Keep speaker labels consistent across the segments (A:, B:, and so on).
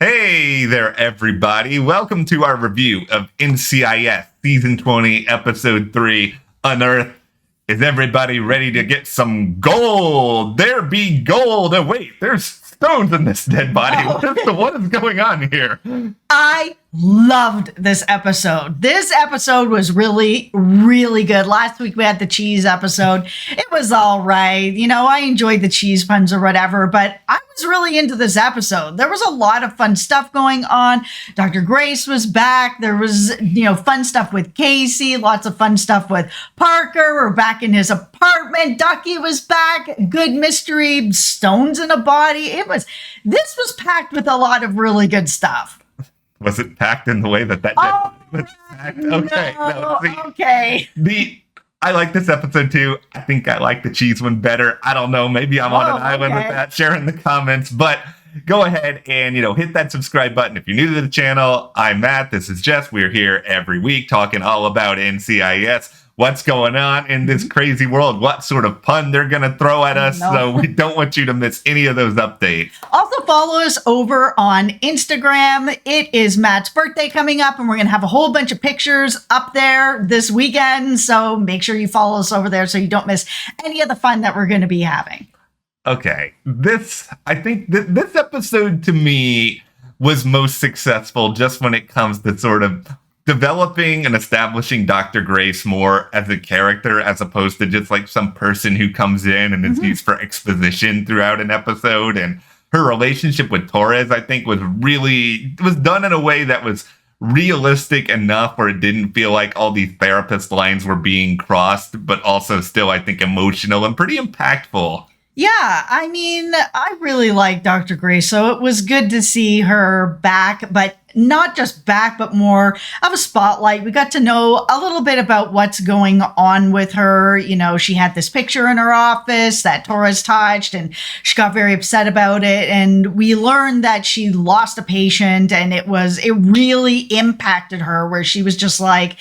A: Hey there, everybody. Welcome to our review of NCIS Season 20, Episode 3, Unearth. Is everybody ready to get some gold? There be gold. Oh, wait, there's stones in this dead body.
B: Oh.
A: What is going on here?
B: I loved this episode. This episode was really, really good. Last week we had the cheese episode. It was all right. You know, I enjoyed the cheese puns or whatever, but I was really into this episode. There was a lot of fun stuff going on. Dr. Grace was back. There was, fun stuff with Casey, lots of fun stuff with Parker. We're back in his apartment. Ducky was back. Good mystery, stones in a body. This was packed with a lot of really good stuff.
A: Was it packed in the way that dead body was packed? Okay.
B: Okay.
A: I like this episode too. I think I like the cheese one better. I don't know. Maybe I'm on an island with that. Share in the comments. But go ahead and, hit that subscribe button. If you're new to the channel, I'm Matt. This is Jess. We're here every week talking all about NCIS. What's going on in this crazy world? What sort of pun they're going to throw at us? So we don't want you to miss any of those updates.
B: Also follow us over on Instagram. It is Matt's birthday coming up, and we're going to have a whole bunch of pictures up there this weekend. So make sure you follow us over there so you don't miss any of the fun that we're going to be having.
A: Okay. I think this episode to me was most successful just when it comes to sort of developing and establishing Dr. Grace more as a character as opposed to just like some person who comes in and is used for exposition throughout an episode. And her relationship with Torres, I think, was done in a way that was realistic enough where it didn't feel like all these therapist lines were being crossed, but also still, I think, emotional and pretty impactful.
B: Yeah, I mean, I really like Dr. Grace, so it was good to see her back, but not just back, but more of a spotlight. We got to know a little bit about what's going on with her. She had this picture in her office that Torres touched, and she got very upset about it. And we learned that she lost a patient, and it really impacted her, where she was just like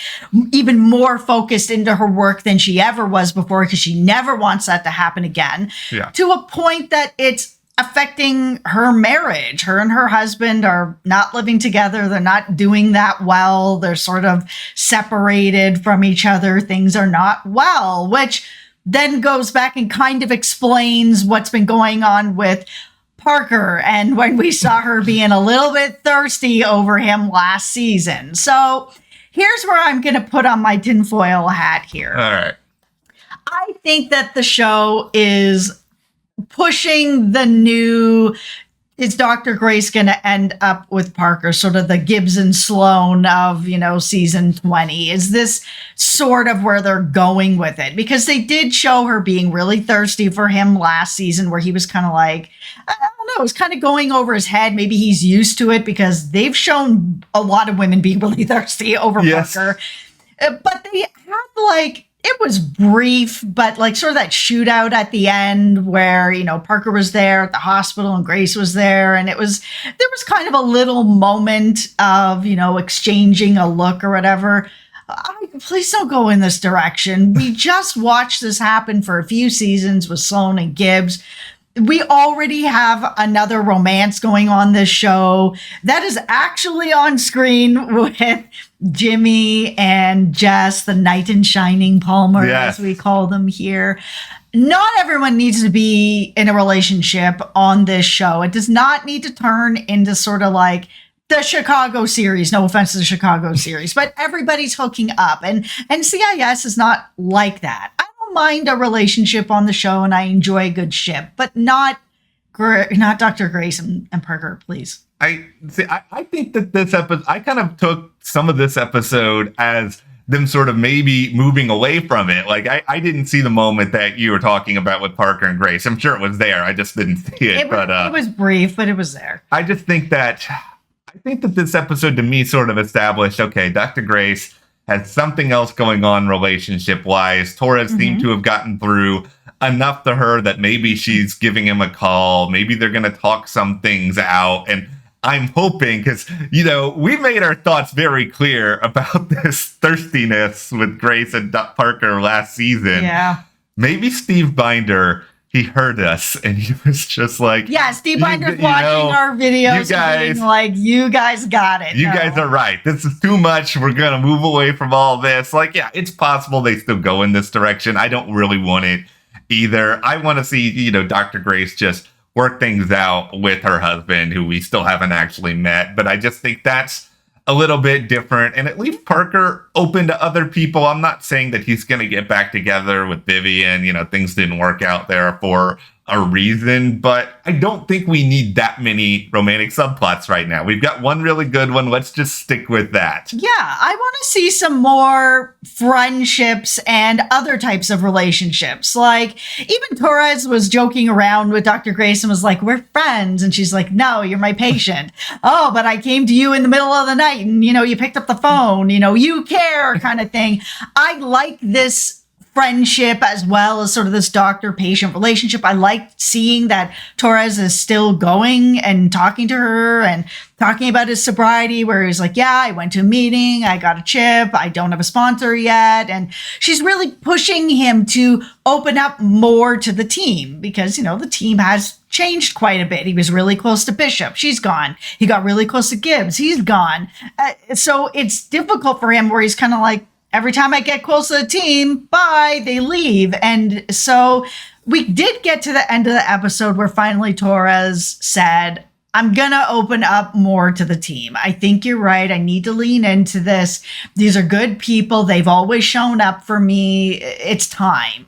B: even more focused into her work than she ever was before, because she never wants that to happen again.
A: Yeah.
B: To a point that it's affecting her marriage. Her and her husband are not living together. They're not doing that well. They're sort of separated from each other. Things are not well, which then goes back and kind of explains what's been going on with Parker and when we saw her being a little bit thirsty over him last season. So here's where I'm going to put on my tinfoil hat here.
A: All right.
B: I think that the show is pushing the new, is Dr. Grace going to end up with Parker, sort of the Gibbs and Sloan of, season 20? Is this sort of where they're going with it? Because they did show her being really thirsty for him last season, where he was kind of like, I don't know, it was kind of going over his head. Maybe he's used to it because they've shown a lot of women being really thirsty over Parker. But they had it was brief, but sort of that shootout at the end where, Parker was there at the hospital and Grace was there. And there was kind of a little moment of, exchanging a look or whatever. Please don't go in this direction. We just watched this happen for a few seasons with Sloan and Gibbs. We already have another romance going on this show that is actually on screen with Jimmy and Jess, the knight in shining Palmer, as we call them here. Not everyone needs to be in a relationship on this show. It does not need to turn into sort of like the Chicago series. No offense to the Chicago series, but everybody's hooking up, and NCIS is not like that. I don't mind a relationship on the show, and I enjoy a good ship, but not Dr. Grace and Parker, please.
A: I think that this episode, I kind of took some of this episode as them sort of maybe moving away from it. I didn't see the moment that you were talking about with Parker and Grace. I'm sure it was there. I just didn't see it.
B: It was brief, but it was there.
A: I think that this episode to me sort of established, okay, Dr. Grace has something else going on relationship-wise. Torres seemed to have gotten through enough to her that maybe she's giving him a call. Maybe they're going to talk some things out. And I'm hoping, because, we made our thoughts very clear about this thirstiness with Grace and Parker last season.
B: Yeah.
A: Maybe Steve Binder he heard us, and he was just like,
B: yeah, Steve Binder's
A: you
B: watching
A: know,
B: our videos,
A: you guys,
B: being like, you guys got it.
A: you guys are right. This is too much. We're going to move away from all this. Like, yeah, it's possible they still go in this direction. I don't really want it either. I want to see, Dr. Grace just work things out with her husband, who we still haven't actually met. But I just think that's a little bit different, and it leaves Parker open to other people. I'm not saying that he's going to get back together with Vivian. Things didn't work out there for a reason, but I don't think we need that many romantic subplots right now. We've got one really good one. Let's just stick with that.
B: Yeah, I want to see some more friendships and other types of relationships. Like, even Torres was joking around with Dr. Grace and was like, we're friends. And she's like, no, you're my patient. Oh, but I came to you in the middle of the night and, you picked up the phone, you care kind of thing. I like this friendship as well as sort of this doctor-patient relationship. I like seeing that Torres is still going and talking to her and talking about his sobriety, where he's like, yeah, I went to a meeting, I got a chip, I don't have a sponsor yet. And she's really pushing him to open up more to the team because, the team has changed quite a bit. He was really close to Bishop. She's gone. He got really close to Gibbs. He's gone. So it's difficult for him where he's kind of like, every time I get close to the team, bye, they leave. And so we did get to the end of the episode where finally Torres said, I'm going to open up more to the team. I think you're right. I need to lean into this. These are good people. They've always shown up for me. It's time.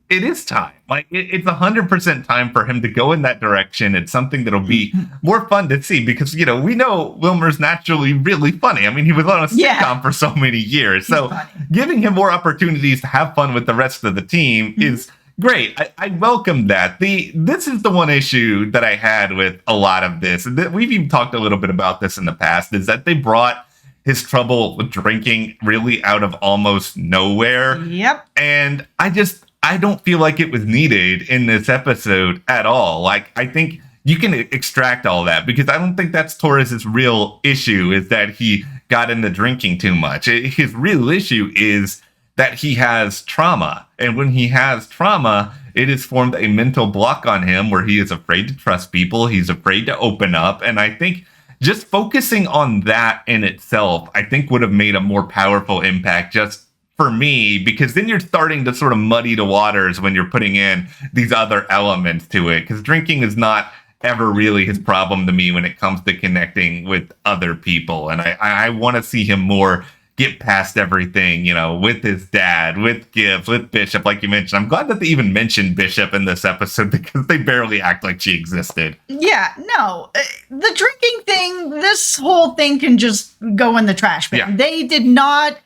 A: It is time. Like, it's 100% time for him to go in that direction. It's something that'll be more fun to see because, we know Wilmer's naturally really funny. I mean, he was on a sitcom for so many years. So giving him more opportunities to have fun with the rest of the team is great. I welcome that. This is the one issue that I had with a lot of this. And we've even talked a little bit about this in the past, is that they brought his trouble with drinking really out of almost nowhere.
B: Yep.
A: And I don't feel like it was needed in this episode at all. Like, I think you can extract all that because I don't think that's Torres's real issue, is that he got into drinking too much. His real issue is that he has trauma. And when he has trauma, it has formed a mental block on him where he is afraid to trust people. He's afraid to open up. And I think just focusing on that in itself, I think would have made a more powerful impact just for me, because then you're starting to sort of muddy the waters when you're putting in these other elements to it. Because drinking is not ever really his problem to me when it comes to connecting with other people. And I want to see him more get past everything, with his dad, with Gibbs, with Bishop, like you mentioned. I'm glad that they even mentioned Bishop in this episode because they barely act like she existed.
B: Yeah, no. The drinking thing, this whole thing can just go in the trash bin. Yeah. They did not...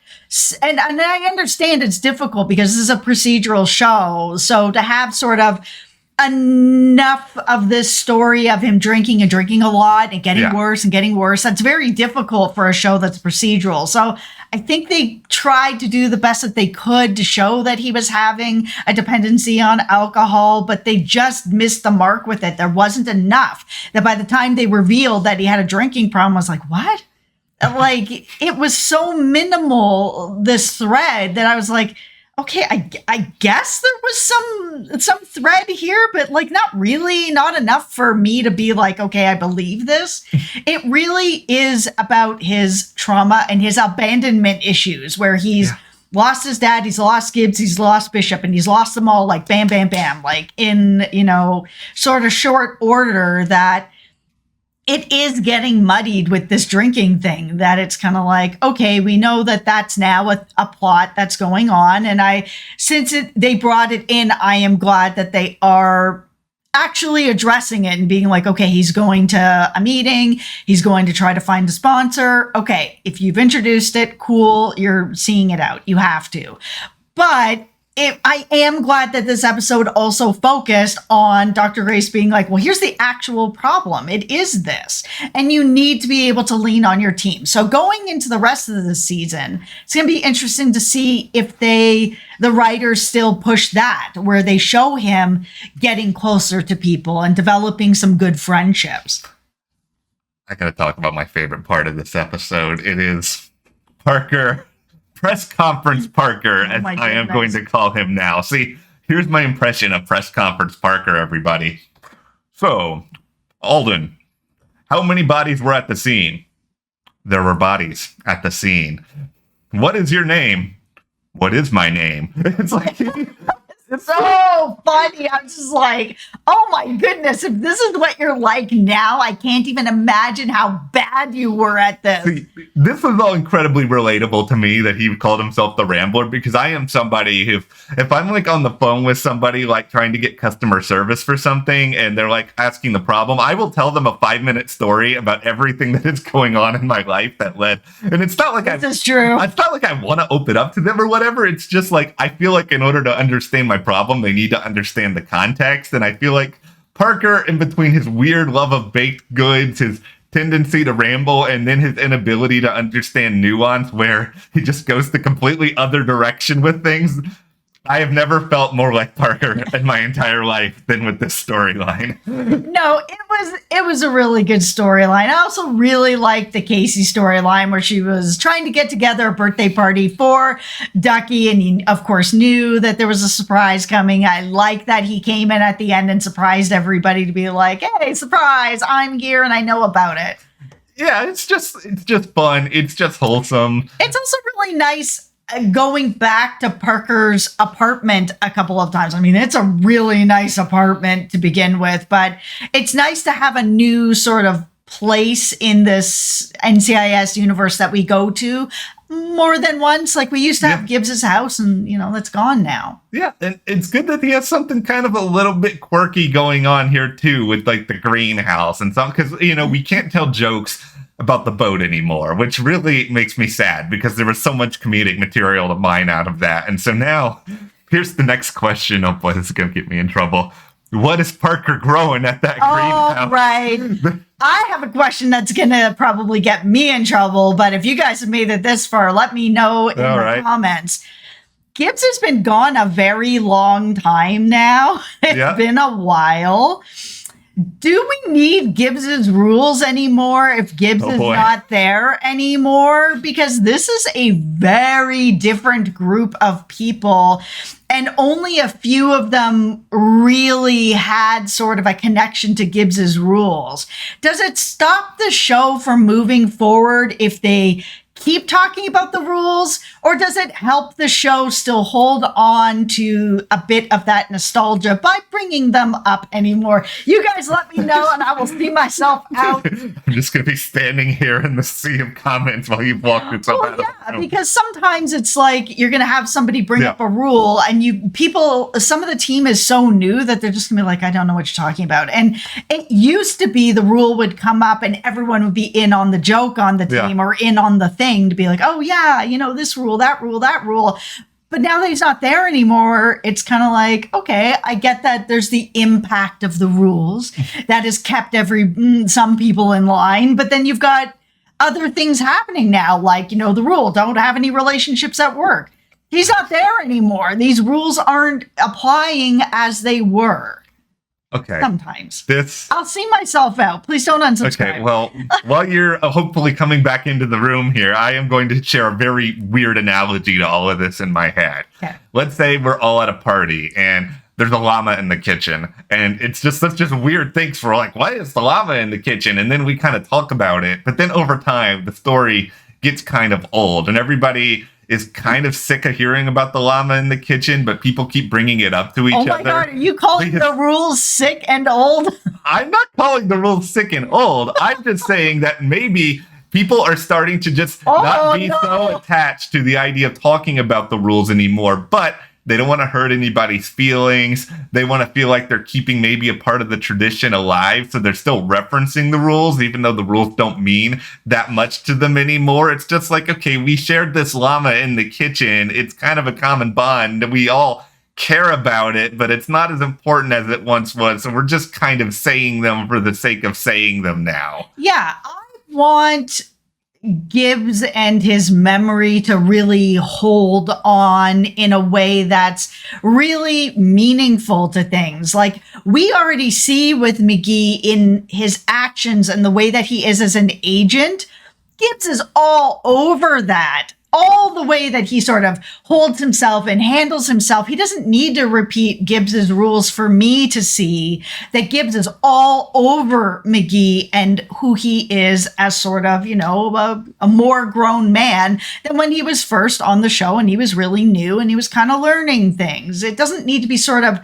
B: And I understand it's difficult because this is a procedural show. So to have sort of enough of this story of him drinking a lot and getting worse and getting worse, that's very difficult for a show that's procedural. So I think they tried to do the best that they could to show that he was having a dependency on alcohol, but they just missed the mark with it. There wasn't enough that by the time they revealed that he had a drinking problem, I was like, what? Like, it was so minimal, this thread, that I was like, okay, I guess there was some thread here, but like not really, not enough for me to be like, okay, I believe this. It really is about his trauma and his abandonment issues, where he's lost his dad, he's lost Gibbs, he's lost Bishop, and he's lost them all like bam, bam, bam, like in, sort of short order, that it is getting muddied with this drinking thing, that it's kind of like, okay, we know that that's now a plot that's going on. And since they brought it in, I am glad that they are actually addressing it and being like, okay, he's going to a meeting, he's going to try to find a sponsor. Okay, if you've introduced it, cool, you're seeing it out. You have to. But I am glad that this episode also focused on Dr. Grace being like, well, here's the actual problem. It is this. And you need to be able to lean on your team. So going into the rest of the season, it's going to be interesting to see if the writers still push that, where they show him getting closer to people and developing some good friendships.
A: I got to talk about my favorite part of this episode. It is Parker. Press conference Parker, as I am going to call him now. See, Here's my impression of press conference Parker, everybody. So, Alden, how many bodies were at the scene? There were bodies at the scene. What is your name? What is my name? It's like...
B: It's so funny. I'm just like, oh my goodness, if this is what you're like now, I can't even imagine how bad you were at this.
A: See, this was all incredibly relatable to me that he called himself the Rambler, because I am somebody who, if I'm like on the phone with somebody like trying to get customer service for something and they're like asking the problem, I will tell them a 5-minute story about everything that is going on in my life that led. And it's not like
B: This is true.
A: It's not like I want to open up to them or whatever. It's just like I feel like in order to understand my problem, they need to understand the context. And I feel like Parker, in between his weird love of baked goods, his tendency to ramble, and then his inability to understand nuance where he just goes the completely other direction with things, I have never felt more like Parker in my entire life than with this storyline.
B: No, it was a really good storyline. I also really liked the Casey storyline where she was trying to get together a birthday party for Ducky, and he, of course, knew that there was a surprise coming. I like that he came in at the end and surprised everybody to be like, hey, surprise, I'm here and I know about it.
A: Yeah, it's just fun. It's just wholesome.
B: It's also really nice going back to Parker's apartment a couple of times. I mean, it's a really nice apartment to begin with, but it's nice to have a new sort of place in this NCIS universe that we go to more than once. Like we used to have Gibbs's house, and that's gone now. Yeah,
A: and it's good that he has something kind of a little bit quirky going on here too, with like the greenhouse and something, because we can't tell jokes about the boat anymore, which really makes me sad because there was so much comedic material to mine out of that. And so now, here's the next question. Oh boy, this is going to get me in trouble. What is Parker growing at that greenhouse?
B: Oh, right. I have a question that's going to probably get me in trouble, but if you guys have made it this far, let me know in the comments. Gibbs has been gone a very long time now. It's been a while. Do we need Gibbs's rules anymore if Gibbs is not there anymore? Because this is a very different group of people, and only a few of them really had sort of a connection to Gibbs's rules. Does it stop the show from moving forward if they keep talking about the rules, or does it help the show still hold on to a bit of that nostalgia by bringing them up anymore? You guys let me know and I will see myself out.
A: I'm just going to be standing here in the sea of comments while you walk yourself out.
B: Yeah, because sometimes it's like you're going to have somebody bring up a rule and some of the team is so new that they're just going to be like, I don't know what you're talking about. And it used to be the rule would come up and everyone would be in on the joke on the team or in on the thing to be like, oh yeah, this rule, that rule, that rule. But now that he's not there anymore, it's kind of like, okay, I get that there's the impact of the rules that has kept some people in line, but then you've got other things happening now, like, the rule, don't have any relationships at work. He's not there anymore. These rules aren't applying as they were.
A: Okay.
B: Sometimes. I'll see myself out. Please don't unsubscribe.
A: Okay, well, while you're hopefully coming back into the room here, I am going to share a very weird analogy to all of this in my head.
B: Okay.
A: Let's say we're all at a party and there's a llama in the kitchen, and it's just such just weird things. We're like, why is the llama in the kitchen? And then we kind of talk about it. But then over time, the story gets kind of old, and everybody is kind of sick of hearing about the llama in the kitchen, but people keep bringing it up to each other.
B: Oh my God, are you calling the rules sick and old?
A: I'm not calling the rules sick and old. I'm just saying that maybe people are starting to just not be so attached to the idea of talking about the rules anymore, but they don't want to hurt anybody's feelings. They want to feel like they're keeping maybe a part of the tradition alive. So they're still referencing the rules, even though the rules don't mean that much to them anymore. It's just like, okay, we shared this llama in the kitchen. It's kind of a common bond. We all care about it, but it's not as important as it once was. So we're just kind of saying them for the sake of saying them now.
B: Yeah, I want Gibbs and his memory to really hold on in a way that's really meaningful to things. Like we already see with McGee in his actions and the way that he is as an agent, Gibbs is all over that. all the way that he sort of holds himself and handles himself. He doesn't need to repeat Gibbs's rules for me to see that Gibbs is all over McGee and who he is as sort of, a more grown man than when he was first on the show and he was really new and he was kind of learning things. It doesn't need to be sort of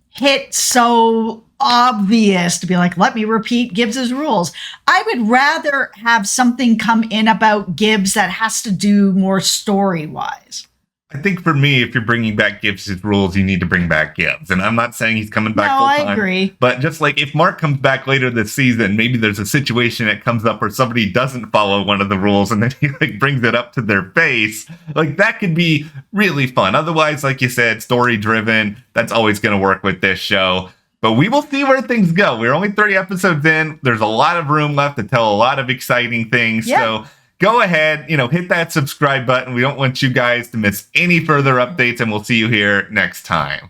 B: hit so obvious to be like, let me repeat Gibbs's rules. I would rather have something come in about Gibbs that has to do more story-wise.
A: I think for me, if you're bringing back Gibbs's rules, you need to bring back Gibbs. And I'm not saying he's coming back full time.
B: I agree.
A: But just like if Mark comes back later this season, maybe there's a situation that comes up where somebody doesn't follow one of the rules and then he brings it up to their face. That could be really fun. Otherwise, like you said, story driven. That's always going to work with this show. But we will see where things go. We're only 30 episodes in. There's a lot of room left to tell a lot of exciting things.
B: Yeah.
A: So go ahead, hit that subscribe button. We don't want you guys to miss any further updates, and we'll see you here next time.